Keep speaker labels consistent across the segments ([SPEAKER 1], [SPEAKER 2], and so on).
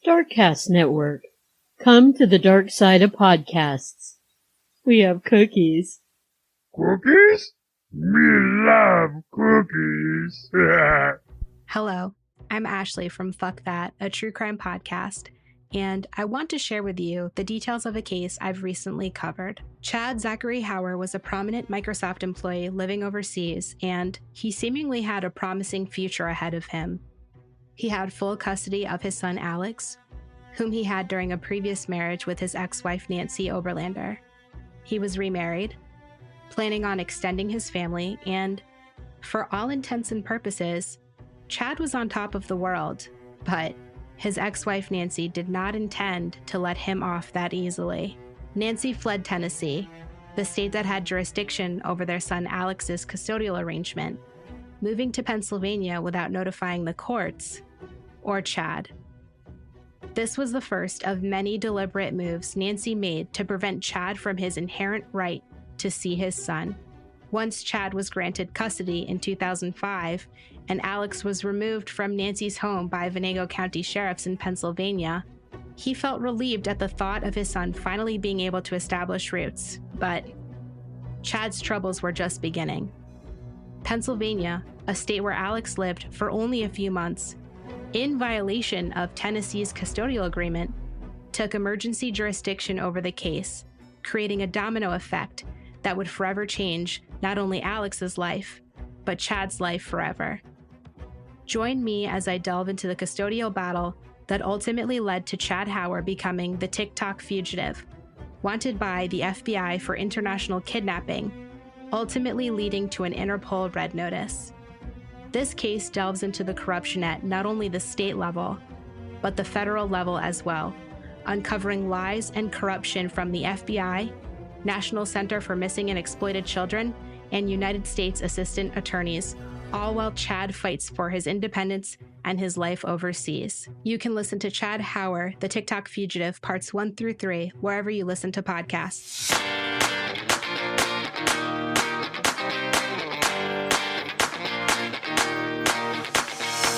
[SPEAKER 1] Darkcast Network. Come to the dark side of podcasts. We have cookies.
[SPEAKER 2] Cookies? Me love cookies.
[SPEAKER 3] Hello, I'm Ashley from Fuck That, a true crime podcast, and I want to share with you the details of a case I've recently covered. Chad Zachary Hauer was a prominent Microsoft employee living overseas, and he seemingly had a promising future ahead of him. He had full custody of his son Alex, whom he had during a previous marriage with his ex-wife Nancy Oberlander. He was remarried, planning on extending his family, and for all intents and purposes, Chad was on top of the world, but his ex-wife Nancy did not intend to let him off that easily. Nancy fled Tennessee, the state that had jurisdiction over their son Alex's custodial arrangement, moving to Pennsylvania without notifying the courts or Chad. This was the first of many deliberate moves Nancy made to prevent Chad from his inherent right to see his son. Once Chad was granted custody in 2005 and Alex was removed from Nancy's home by Venango County sheriffs in Pennsylvania, he felt relieved at the thought of his son finally being able to establish roots. But Chad's troubles were just beginning. Pennsylvania, a state where Alex lived for only a few months, in violation of Tennessee's custodial agreement, took emergency jurisdiction over the case, creating a domino effect that would forever change not only Alex's life, but Chad's life forever. Join me as I delve into the custodial battle that ultimately led to Chad Hauer becoming the TikTok fugitive, wanted by the FBI for international kidnapping, ultimately leading to an Interpol red notice. This case delves into the corruption at not only the state level, but the federal level as well, uncovering lies and corruption from the FBI, National Center for Missing and Exploited Children, and United States Assistant Attorneys, all while Chad fights for his independence and his life overseas. You can listen to Chad Hauer, the TikTok Fugitive, parts 1 through 3, wherever you listen to podcasts.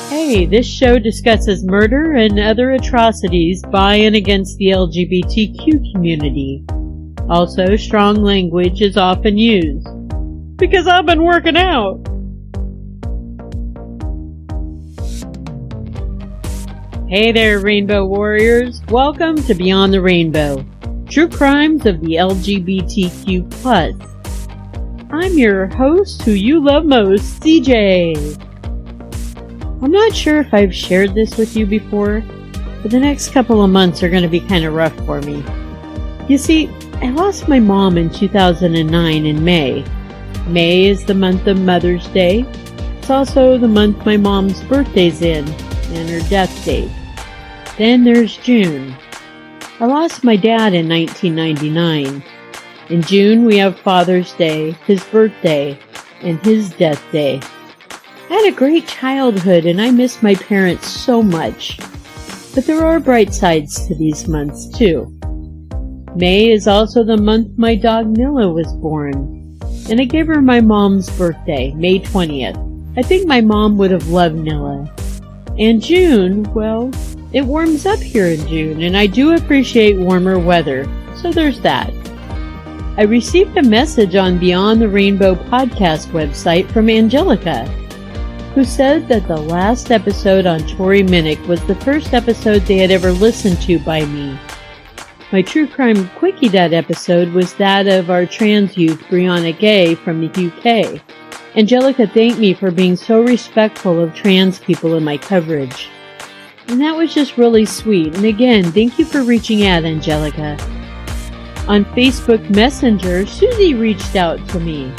[SPEAKER 1] Hey, this show discusses murder and other atrocities by and against the LGBTQ community. Also, strong language is often used. Because I've been working out! Hey there, Rainbow Warriors. Welcome to Beyond the Rainbow. True crimes of the LGBTQ+. I'm your host, who you love most, CJ. I'm not sure if I've shared this with you before, but the next couple of months are going to be kind of rough for me. You see, I lost my mom in 2009 in May. May is the month of Mother's Day. It's also the month my mom's birthday's in, and her death date. Then there's June. I lost my dad in 1999. In June we have Father's Day, his birthday, and his death day. I had a great childhood and I miss my parents so much. But there are bright sides to these months too. May is also the month my dog Nilla was born. And I gave her my mom's birthday, May 20th. I think my mom would have loved Nilla. And June, well, it warms up here in June and I do appreciate warmer weather. So there's that. I received a message on Beyond the Rainbow podcast website from Angelica, who said that the last episode on Tori Minnick was the first episode they had ever listened to by me. My true crime Quickie that episode was that of our trans youth Brianna Gay from the UK. Angelica thanked me for being so respectful of trans people in my coverage. And that was just really sweet. And again, thank you for reaching out, Angelica. On Facebook Messenger, Susie reached out to me.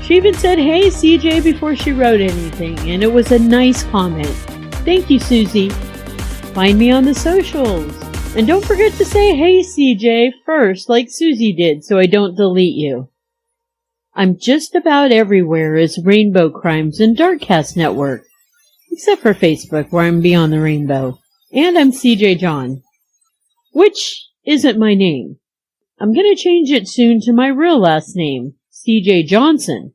[SPEAKER 1] She even said, "Hey, CJ," before she wrote anything, and it was a nice comment. Thank you, Susie. Find me on the socials. And don't forget to say, "Hey, CJ," first, like Susie did, so I don't delete you. I'm just about everywhere as Rainbow Crimes and Darkcast Network, except for Facebook, where I'm Beyond the Rainbow. And I'm CJ John, which isn't my name. I'm gonna change it soon to my real last name, CJ Johnson.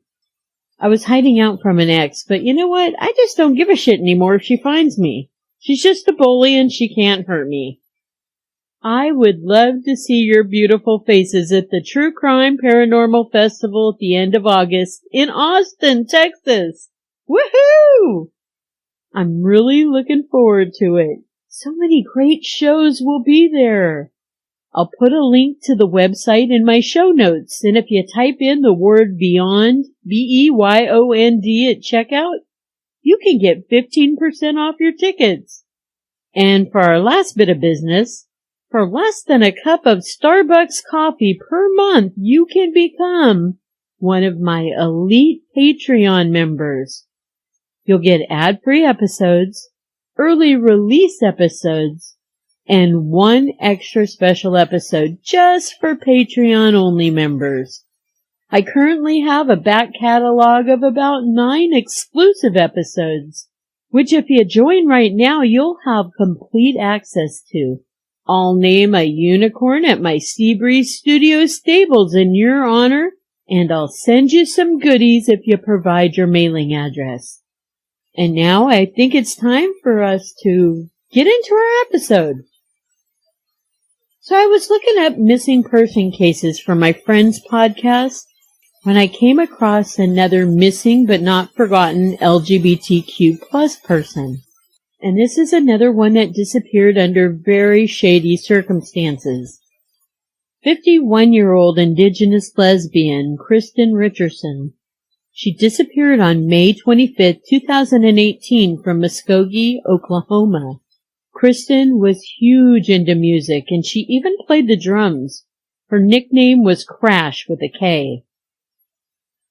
[SPEAKER 1] I was hiding out from an ex, but you know what? I just don't give a shit anymore if she finds me. She's just a bully and she can't hurt me. I would love to see your beautiful faces at the True Crime Paranormal Festival at the end of August in Austin, Texas. Woohoo! I'm really looking forward to it. So many great shows will be there. I'll put a link to the website in my show notes, and if you type in the word Beyond, B-E-Y-O-N-D at checkout, you can get 15% off your tickets. And for our last bit of business, for less than a cup of Starbucks coffee per month, you can become one of my elite Patreon members. You'll get ad-free episodes, early release episodes, and one extra special episode just for Patreon-only members. I currently have a back catalog of about 9 exclusive episodes, which if you join right now, you'll have complete access to. I'll name a unicorn at my Seabreeze Studio stables in your honor, and I'll send you some goodies if you provide your mailing address. And now I think it's time for us to get into our episode. So I was looking up missing person cases for my friend's podcast when I came across another missing but not forgotten LGBTQ plus person. And this is another one that disappeared under very shady circumstances. 51-year-old Indigenous lesbian Kristyn Richerson. She disappeared on May 25, 2018 from Muskogee, Oklahoma. Kristyn was huge into music, and she even played the drums. Her nickname was Crash with a K.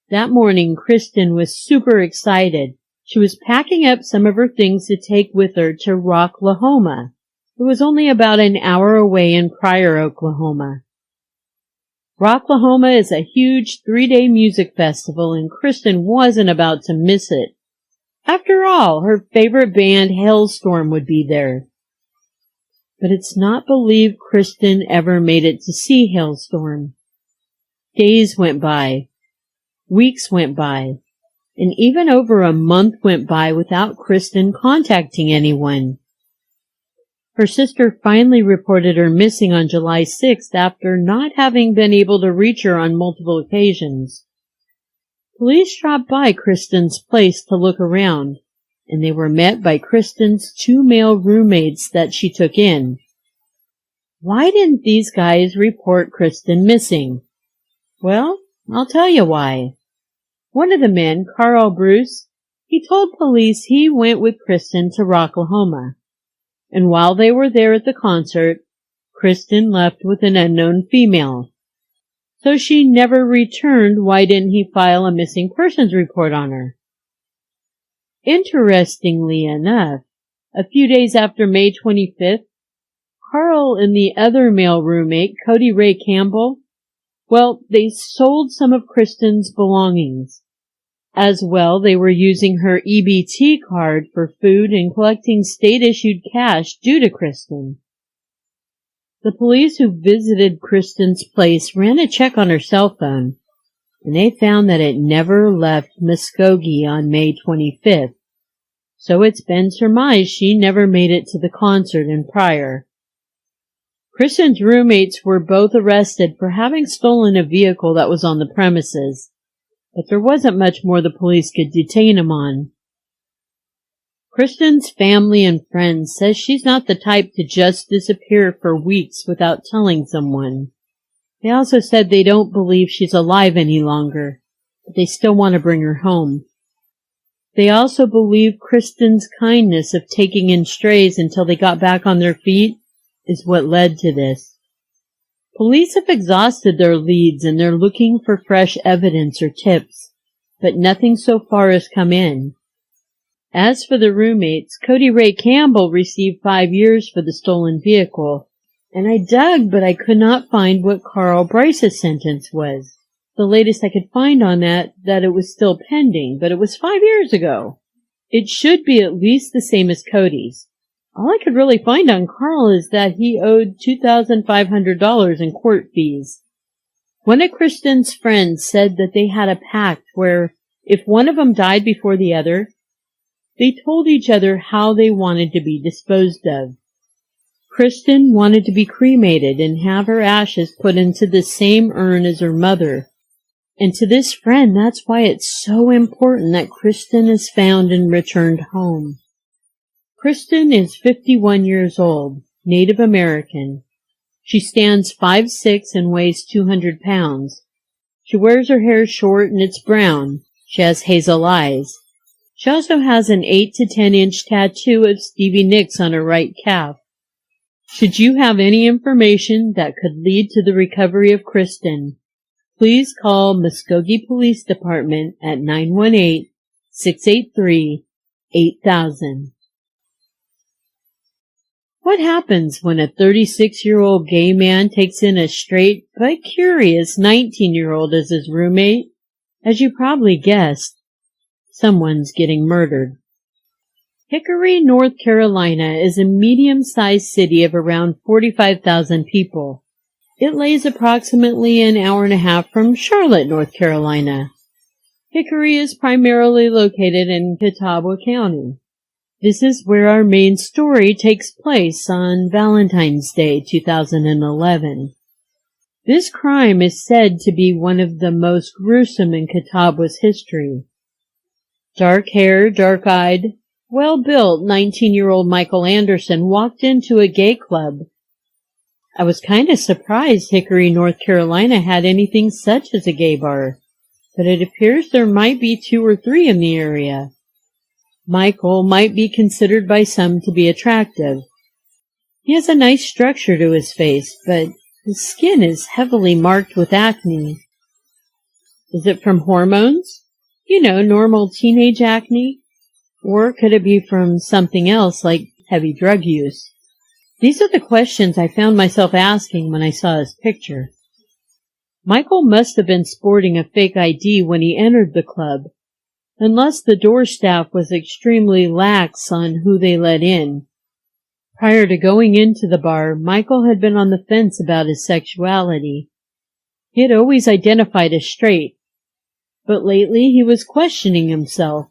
[SPEAKER 1] That morning, Kristyn was super excited. She was packing up some of her things to take with her to Rocklahoma. It was only about an hour away in Pryor, Oklahoma. Rocklahoma is a huge 3-day music festival, and Kristyn wasn't about to miss it. After all, her favorite band, Hailstorm, would be there. But it's not believed Kristyn ever made it to see Hailstorm. Days went by. Weeks went by. And even over a month went by without Kristyn contacting anyone. Her sister finally reported her missing on July 6th after not having been able to reach her on multiple occasions. Police dropped by Kristyn's place to look around, and they were met by Kristyn's 2 male roommates that she took in. Why didn't these guys report Kristyn missing? Well, I'll tell you why. One of the men, Carl Bruce, he told police he went with Kristyn to Rocklahoma. And while they were there at the concert, Kristyn left with an unknown female. So she never returned. Why didn't he file a missing persons report on her? Interestingly enough, a few days after May 25th, Carl and the other male roommate, Cody Ray Campbell, well, they sold some of Kristyn's belongings. As well, they were using her EBT card for food and collecting state-issued cash due to Kristyn. The police who visited Kristyn's place ran a check on her cell phone, and they found that it never left Muskogee on May 25th. So it's been surmised she never made it to the concert in Pryor. Kristyn's roommates were both arrested for having stolen a vehicle that was on the premises, but there wasn't much more the police could detain them on. Kristyn's family and friends says she's not the type to just disappear for weeks without telling someone. They also said they don't believe she's alive any longer, but they still want to bring her home. They also believe Kristyn's kindness of taking in strays until they got back on their feet is what led to this. Police have exhausted their leads and they're looking for fresh evidence or tips, but nothing so far has come in. As for the roommates, Cody Ray Campbell received 5 years for the stolen vehicle, and I dug, but I could not find what Carl Bryce's sentence was. The latest I could find on that it was still pending, but it was 5 years ago. It should be at least the same as Cody's. All I could really find on Carl is that he owed $2,500 in court fees. One of Kristyn's friends said that they had a pact where if one of them died before the other, They told each other how they wanted to be disposed of. Kristyn wanted to be cremated and have her ashes put into the same urn as her mother. And to this friend, that's why it's so important that Kristyn is found and returned home. Kristyn is 51 years old, Native American. She stands 5'6" and weighs 200 pounds. She wears her hair short and it's brown. She has hazel eyes. She also has an 8 to 10 inch tattoo of Stevie Nicks on her right calf. Should you have any information that could lead to the recovery of Kristyn, please call Muskogee Police Department at 918-683-8000. What happens when a 36-year-old gay man takes in a straight but curious 19-year-old as his roommate? As you probably guessed, someone's getting murdered. Hickory, North Carolina is a medium-sized city of around 45,000 people. It lays approximately an hour and a half from Charlotte, North Carolina. Hickory is primarily located in Catawba County. This is where our main story takes place on Valentine's Day 2011. This crime is said to be one of the most gruesome in Catawba's history. Dark-haired, dark-eyed, well-built 19-year-old Michael Anderson walked into a gay club. I was kind of surprised Hickory, North Carolina had anything such as a gay bar, but it appears there might be 2 or 3 in the area. Michael might be considered by some to be attractive. He has a nice structure to his face, but his skin is heavily marked with acne. Is it from hormones? You know, normal teenage acne? Or could it be from something else like heavy drug use? These are the questions I found myself asking when I saw his picture. Michael must have been sporting a fake ID when he entered the club, unless the door staff was extremely lax on who they let in. Prior to going into the bar, Michael had been on the fence about his sexuality. He had always identified as straight, but lately he was questioning himself.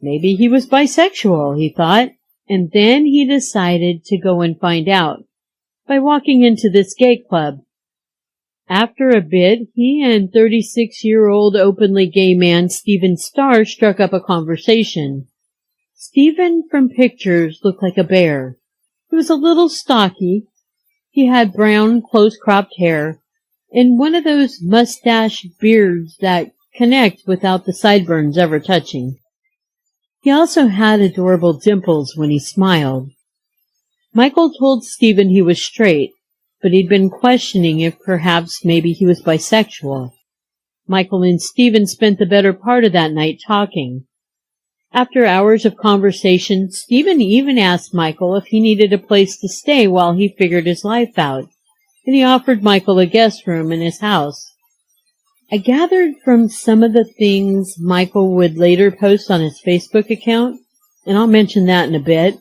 [SPEAKER 1] Maybe he was bisexual, he thought, and then he decided to go and find out by walking into this gay club. After a bit, he and 36-year-old openly gay man Stephen Starr struck up a conversation. Stephen from pictures looked like a bear. He was a little stocky. He had brown, close-cropped hair and one of those mustache beards that connect without the sideburns ever touching. He also had adorable dimples when he smiled. Michael told Stephen he was straight, but he'd been questioning if perhaps maybe he was bisexual. Michael and Stephen spent the better part of that night talking. After hours of conversation, Stephen even asked Michael if he needed a place to stay while he figured his life out, and he offered Michael a guest room in his house. I gathered from some of the things Michael would later post on his Facebook account, and I'll mention that in a bit,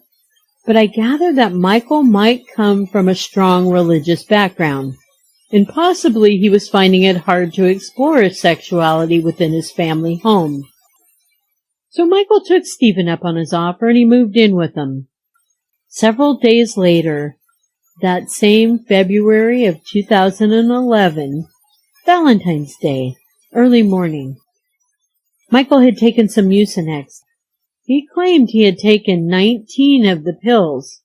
[SPEAKER 1] but I gathered that Michael might come from a strong religious background, and possibly he was finding it hard to explore his sexuality within his family home. So Michael took Stephen up on his offer and he moved in with him. Several days later, that same February of 2011, Valentine's Day, early morning, Michael had taken some Mucinex. He claimed he had taken 19 of the pills.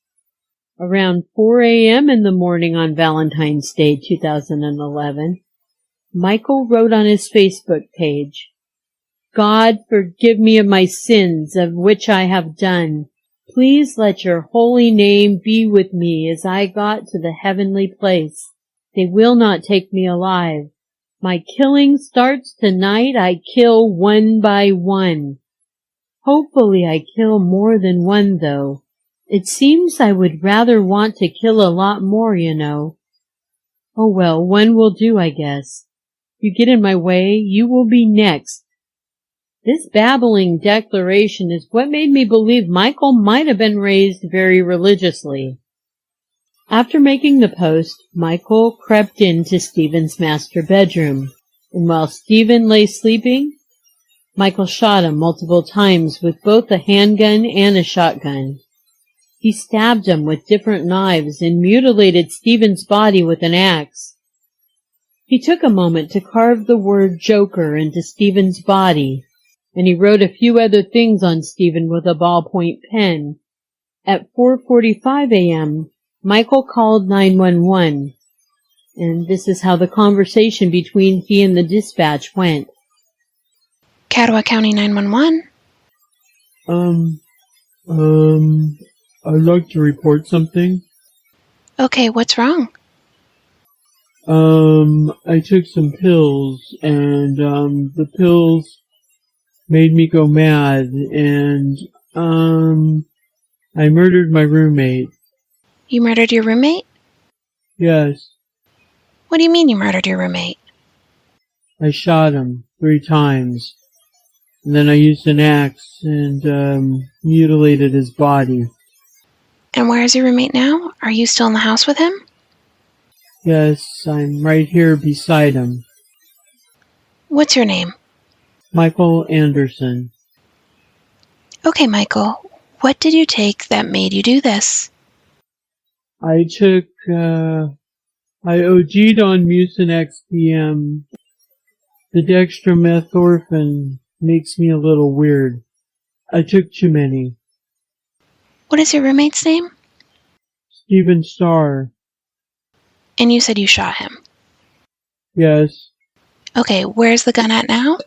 [SPEAKER 1] Around 4 a.m. in the morning on Valentine's Day 2011, Michael wrote on his Facebook page, "God, forgive me of my sins of which I have done. Please let your holy name be with me as I got to the heavenly place. They will not take me alive. My killing starts tonight. I kill one by one. Hopefully I kill more than one, though. It seems I would rather want to kill a lot more, you know. Oh well, one will do, I guess. You get in my way, you will be next." This babbling declaration is what made me believe Michael might have been raised very religiously. After making the post, Michael crept into Stephen's master bedroom, and while Stephen lay sleeping, Michael shot him multiple times with both a handgun and a shotgun. He stabbed him with different knives and mutilated Stephen's body with an axe. He took a moment to carve the word Joker into Stephen's body, and he wrote a few other things on Stephen with a ballpoint pen. At 4:45 a.m., Michael called 911, and this is how the conversation between he and the dispatch went.
[SPEAKER 4] Catawba County 911?
[SPEAKER 2] I'd like to report something.
[SPEAKER 4] Okay, what's wrong?
[SPEAKER 2] I took some pills, and, the pills made me go mad, and, I murdered my roommate.
[SPEAKER 4] You murdered your roommate?
[SPEAKER 2] Yes.
[SPEAKER 4] What do you mean you murdered your roommate?
[SPEAKER 2] I shot him 3 times. And then I used an axe and, mutilated his body.
[SPEAKER 4] And where is your roommate now? Are you still in the house with him?
[SPEAKER 2] Yes, I'm right here beside him.
[SPEAKER 4] What's your name?
[SPEAKER 2] Michael Anderson.
[SPEAKER 4] Okay, Michael. What did you take that made you do this?
[SPEAKER 2] I took, I OG'd on Mucinex PM. The dextromethorphan makes me a little weird. I took too many.
[SPEAKER 4] What is your roommate's name?
[SPEAKER 2] Stephen Starr.
[SPEAKER 4] And you said you shot him.
[SPEAKER 2] Yes.
[SPEAKER 4] Okay, where's the gun at now?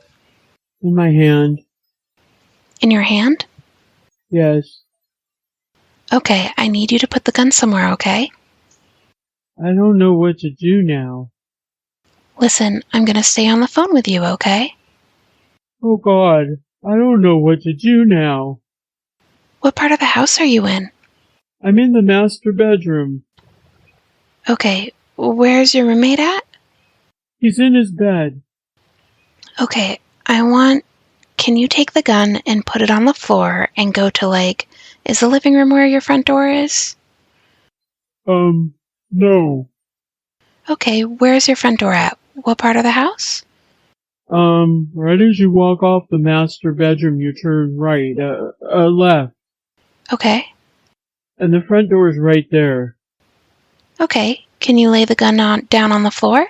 [SPEAKER 2] In my hand.
[SPEAKER 4] In your hand?
[SPEAKER 2] Yes.
[SPEAKER 4] Okay, I need you to put the gun somewhere, okay?
[SPEAKER 2] I don't know what to do now.
[SPEAKER 4] Listen, I'm gonna stay on the phone with you, okay?
[SPEAKER 2] Oh God, I don't know what to do now.
[SPEAKER 4] What part of the house are you in?
[SPEAKER 2] I'm in the master bedroom.
[SPEAKER 4] Okay, where's your roommate at?
[SPEAKER 2] He's in his bed.
[SPEAKER 4] Okay, can you take the gun and put it on the floor and go to, is the living room where your front door is?
[SPEAKER 2] No.
[SPEAKER 4] Okay, where's your front door at? What part of the house?
[SPEAKER 2] Right as you walk off the master bedroom, you turn right, left.
[SPEAKER 4] Okay.
[SPEAKER 2] And the front door is right there.
[SPEAKER 4] Okay, can you lay the gun down on the floor?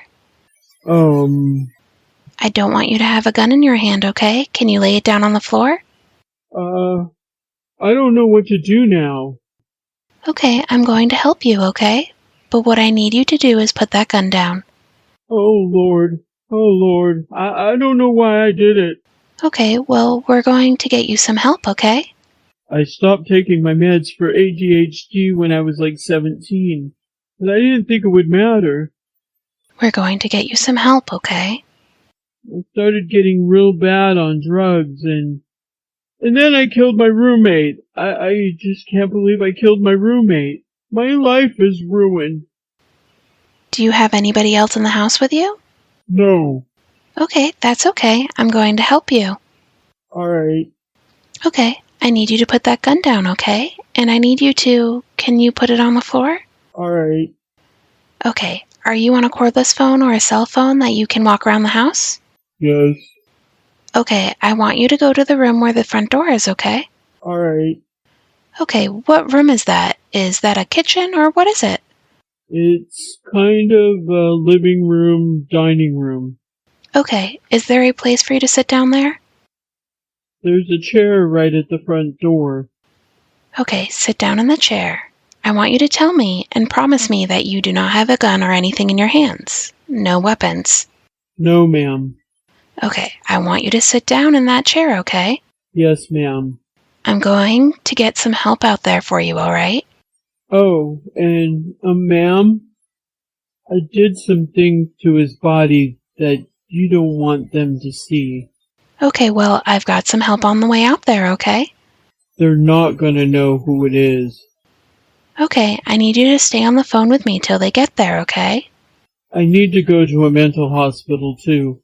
[SPEAKER 4] I don't want you to have a gun in your hand, okay? Can you lay it down on the floor?
[SPEAKER 2] I don't know what to do now.
[SPEAKER 4] Okay, I'm going to help you, okay? But what I need you to do is put that gun down.
[SPEAKER 2] Oh Lord, I don't know why I did it.
[SPEAKER 4] Okay, well, we're going to get you some help, okay?
[SPEAKER 2] I stopped taking my meds for ADHD when I was 17, but I didn't think it would matter.
[SPEAKER 4] We're going to get you some help, okay?
[SPEAKER 2] I started getting real bad on drugs, and then I killed my roommate. I just can't believe I killed my roommate. My life is ruined.
[SPEAKER 4] Do you have anybody else in the house with you?
[SPEAKER 2] No.
[SPEAKER 4] Okay, that's okay. I'm going to help you.
[SPEAKER 2] Alright.
[SPEAKER 4] Okay, I need you to put that gun down, okay? And I need you to... Can you put it on the floor?
[SPEAKER 2] Alright.
[SPEAKER 4] Okay, are you on a cordless phone or a cell phone that you can walk around the house?
[SPEAKER 2] Yes.
[SPEAKER 4] Okay, I want you to go to the room where the front door is, okay?
[SPEAKER 2] Alright.
[SPEAKER 4] Okay, what room is that? Is that a kitchen or what is it?
[SPEAKER 2] It's kind of a living room, dining room.
[SPEAKER 4] Okay, is there a place for you to sit down there?
[SPEAKER 2] There's a chair right at the front door.
[SPEAKER 4] Okay, sit down in the chair. I want you to tell me and promise me that you do not have a gun or anything in your hands. No weapons.
[SPEAKER 2] No, ma'am.
[SPEAKER 4] Okay, I want you to sit down in that chair, okay?
[SPEAKER 2] Yes, ma'am.
[SPEAKER 4] I'm going to get some help out there for you, alright?
[SPEAKER 2] Oh, and, ma'am, I did some things to his body that you don't want them to see.
[SPEAKER 4] Okay, well, I've got some help on the way out there, okay?
[SPEAKER 2] They're not gonna know who it is.
[SPEAKER 4] Okay, I need you to stay on the phone with me till they get there, okay?
[SPEAKER 2] I need to go to a mental hospital, too.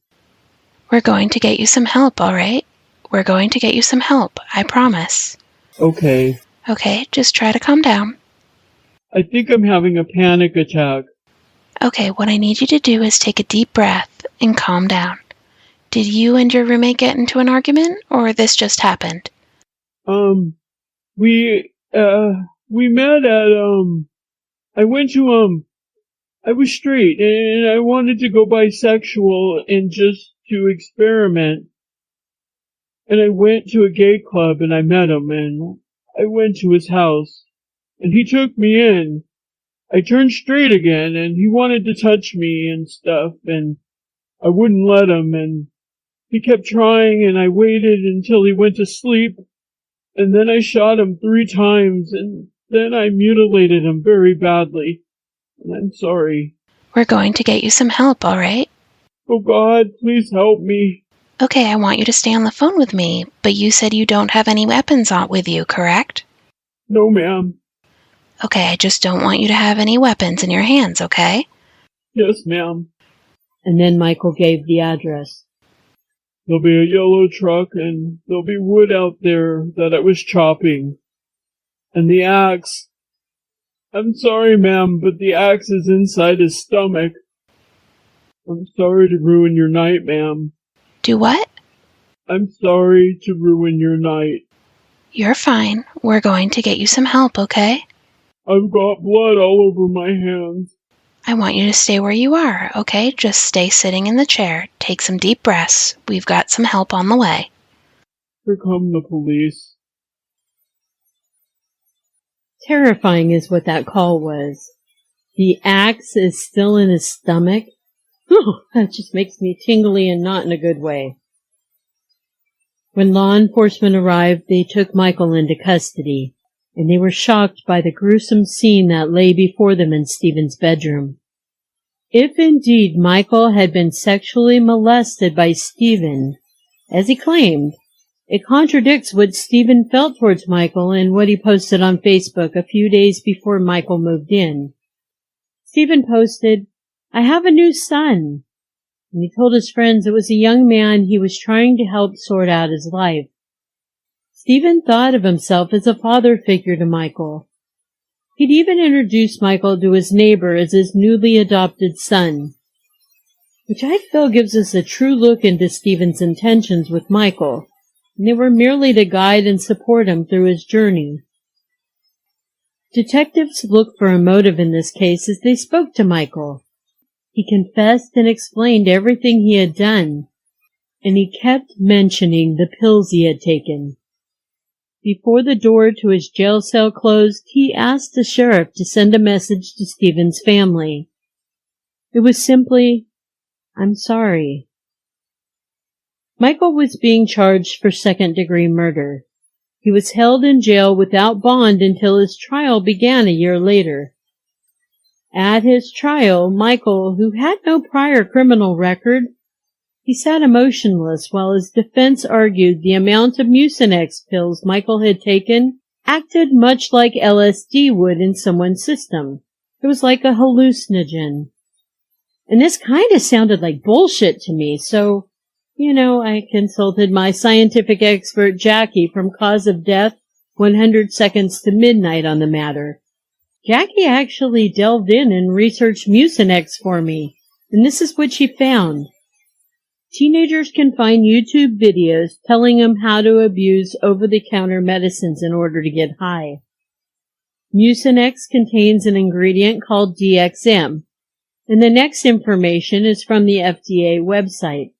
[SPEAKER 4] We're going to get you some help, alright? We're going to get you some help, I promise.
[SPEAKER 2] Okay.
[SPEAKER 4] Okay, just try to calm down.
[SPEAKER 2] I think I'm having a panic attack.
[SPEAKER 4] Okay, what I need you to do is take a deep breath and calm down. Did you and your roommate get into an argument, or this just happened?
[SPEAKER 2] We met at, I was straight, and I wanted to go bisexual and just to experiment. And I went to a gay club and I met him, and I went to his house, and he took me in. I turned straight again, and he wanted to touch me and stuff, and I wouldn't let him, and he kept trying, and I waited until he went to sleep, and then I shot him 3 times, and then I mutilated him very badly. And I'm sorry.
[SPEAKER 4] We're going to get you some help, all right?
[SPEAKER 2] Oh God, please help me.
[SPEAKER 4] Okay, I want you to stay on the phone with me, but you said you don't have any weapons with you, correct?
[SPEAKER 2] No, ma'am.
[SPEAKER 4] Okay, I just don't want you to have any weapons in your hands, okay?
[SPEAKER 2] Yes, ma'am.
[SPEAKER 1] And then Michael gave the address.
[SPEAKER 2] There'll be a yellow truck, and there'll be wood out there that I was chopping. And the axe. I'm sorry, ma'am, but the axe is inside his stomach. I'm sorry to ruin your night, ma'am.
[SPEAKER 4] Do what?
[SPEAKER 2] I'm sorry to ruin your night.
[SPEAKER 4] You're fine. We're going to get you some help, okay?
[SPEAKER 2] I've got blood all over my hands.
[SPEAKER 4] I want you to stay where you are, okay? Just stay sitting in the chair. Take some deep breaths. We've got some help on the way.
[SPEAKER 2] Here come the police.
[SPEAKER 1] Terrifying is what that call was. The axe is still in his stomach. Oh, that just makes me tingly and not in a good way. When law enforcement arrived, they took Michael into custody, and they were shocked by the gruesome scene that lay before them in Stephen's bedroom. If indeed Michael had been sexually molested by Stephen, as he claimed, it contradicts what Stephen felt towards Michael and what he posted on Facebook a few days before Michael moved in. Stephen posted, "I have a new son." And he told his friends it was a young man he was trying to help sort out his life. Stephen thought of himself as a father figure to Michael. He'd even introduced Michael to his neighbor as his newly adopted son, which I feel gives us a true look into Stephen's intentions with Michael, and they were merely to guide and support him through his journey. Detectives looked for a motive in this case as they spoke to Michael. He confessed and explained everything he had done, and he kept mentioning the pills he had taken. Before the door to his jail cell closed, he asked the sheriff to send a message to Stephen's family. It was simply, "I'm sorry." Michael was being charged for second-degree murder. He was held in jail without bond until his trial began a year later. At his trial, Michael, who had no prior criminal record, he sat emotionless while his defense argued the amount of Mucinex pills Michael had taken acted much like LSD would in someone's system. It was like a hallucinogen. And this kind of sounded like bullshit to me, so, I consulted my scientific expert Jackie from Cause of Death 100 Seconds to Midnight on the matter. Jackie actually delved in and researched Mucinex for me, and this is what she found. Teenagers can find YouTube videos telling them how to abuse over-the-counter medicines in order to get high. Mucinex contains an ingredient called DXM, and the next information is from the FDA website.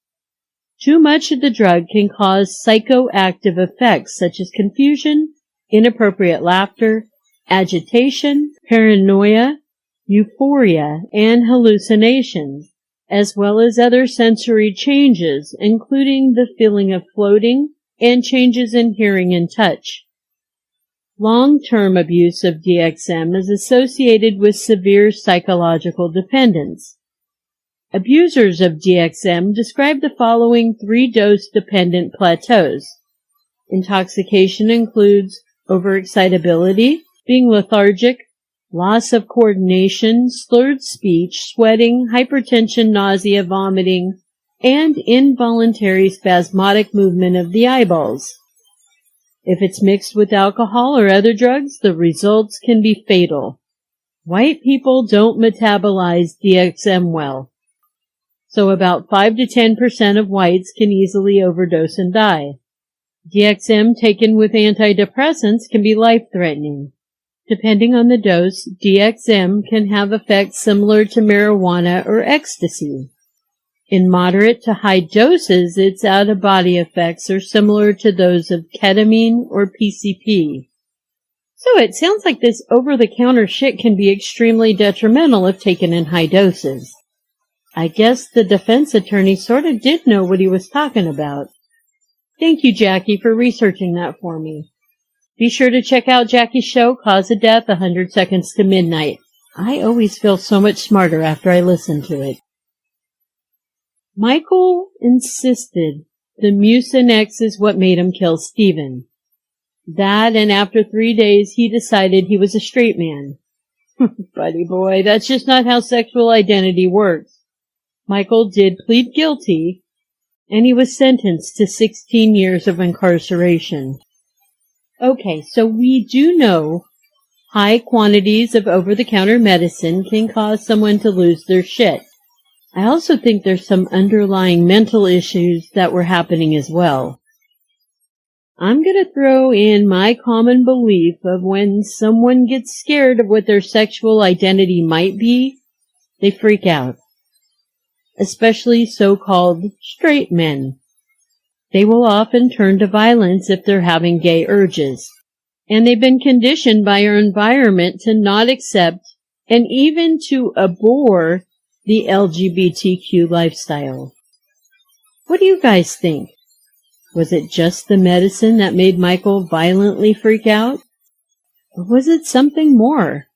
[SPEAKER 1] Too much of the drug can cause psychoactive effects such as confusion, inappropriate laughter, agitation, paranoia, euphoria, and hallucinations, as well as other sensory changes, including the feeling of floating and changes in hearing and touch. Long-term abuse of DXM is associated with severe psychological dependence. Abusers of DXM describe the following 3 dose-dependent plateaus. Intoxication includes overexcitability, being lethargic, loss of coordination, slurred speech, sweating, hypertension, nausea, vomiting, and involuntary spasmodic movement of the eyeballs. If it's mixed with alcohol or other drugs, the results can be fatal. White people don't metabolize DXM well. So about 5 to 10% of whites can easily overdose and die. DXM taken with antidepressants can be life-threatening. Depending on the dose, DXM can have effects similar to marijuana or ecstasy. In moderate to high doses, its out-of-body effects are similar to those of ketamine or PCP. So it sounds like this over-the-counter shit can be extremely detrimental if taken in high doses. I guess the defense attorney sort of did know what he was talking about. Thank you, Jackie, for researching that for me. Be sure to check out Jackie's show, Cause of Death, 100 Seconds to Midnight. I always feel so much smarter after I listen to it. Michael insisted the Mucinex is what made him kill Stephen. That, and after 3 days, he decided he was a straight man. Buddy boy, that's just not how sexual identity works. Michael did plead guilty, and he was sentenced to 16 years of incarceration. Okay, so we do know high quantities of over-the-counter medicine can cause someone to lose their shit. I also think there's some underlying mental issues that were happening as well. I'm going to throw in my common belief of when someone gets scared of what their sexual identity might be, they freak out. Especially so-called straight men. They will often turn to violence if they're having gay urges. And they've been conditioned by our environment to not accept and even to abhor the LGBTQ lifestyle. What do you guys think? Was it just the medicine that made Michael violently freak out? Or was it something more?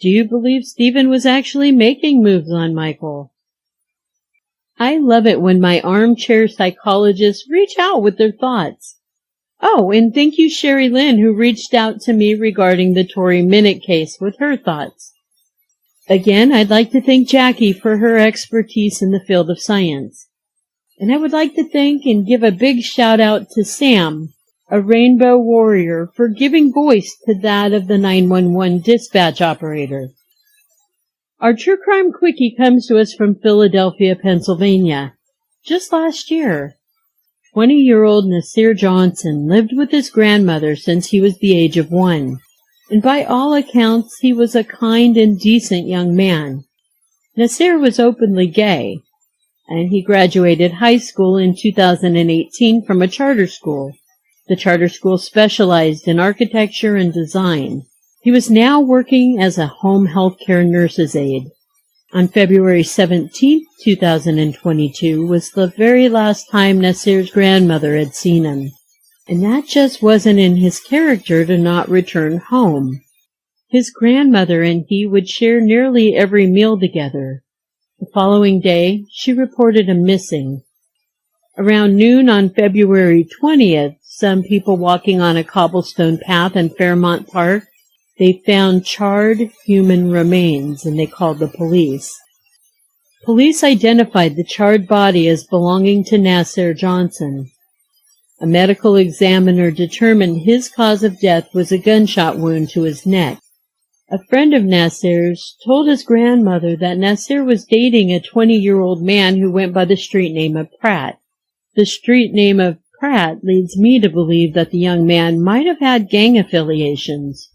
[SPEAKER 1] Do you believe Stephen was actually making moves on Michael? I love it when my armchair psychologists reach out with their thoughts. Oh, and thank you, Sherry Lynn, who reached out to me regarding the Tory Minute case with her thoughts. Again, I'd like to thank Jackie for her expertise in the field of science. And I would like to thank and give a big shout out to Sam, a rainbow warrior, for giving voice to that of the 911 dispatch operator. Our true crime quickie comes to us from Philadelphia, Pennsylvania. Just last year, 20-year-old Naasir Johnson lived with his grandmother since he was the age of 1. And by all accounts, he was a kind and decent young man. Naasir was openly gay, and he graduated high school in 2018 from a charter school. The charter school specialized in architecture and design. He was now working as a home health care nurse's aide. On February 17, 2022 was the very last time Naasir's grandmother had seen him. And that just wasn't in his character to not return home. His grandmother and he would share nearly every meal together. The following day, she reported him missing. Around noon on February 20th, some people walking on a cobblestone path in Vermont Park, they found charred human remains, and they called the police. Police identified the charred body as belonging to Naasir Johnson. A medical examiner determined his cause of death was a gunshot wound to his neck. A friend of Naasir's told his grandmother that Naasir was dating a 20-year-old man who went by the street name of Pratt. The street name of Pratt leads me to believe that the young man might have had gang affiliations.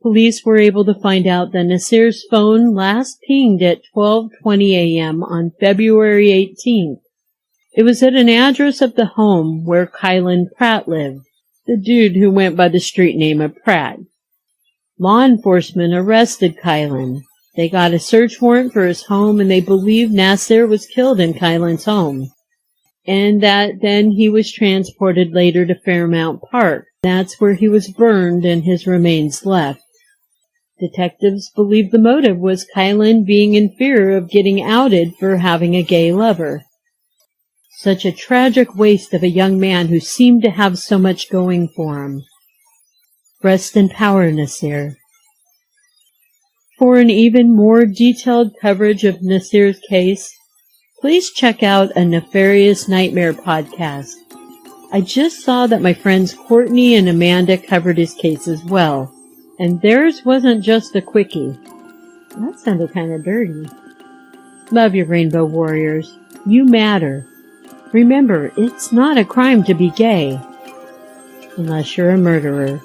[SPEAKER 1] Police were able to find out that Naasir's phone last pinged at 12:20 a.m. on February 18th. It was at an address of the home where Kylan Pratt lived, the dude who went by the street name of Pratt. Law enforcement arrested Kylan. They got a search warrant for his home, and they believed Naasir was killed in Kylan's home, and that then he was transported later to Fairmount Park. That's where he was burned and his remains left. Detectives believe the motive was Kylan being in fear of getting outed for having a gay lover. Such a tragic waste of a young man who seemed to have so much going for him. Rest in power, Naasir. For an even more detailed coverage of Naasir's case, please check out a Nefarious Nightmare podcast. I just saw that my friends Courtney and Amanda covered his case as well, and theirs wasn't just a quickie. That sounded kind of dirty. Love you, Rainbow Warriors. You matter. Remember, it's not a crime to be gay. Unless you're a murderer.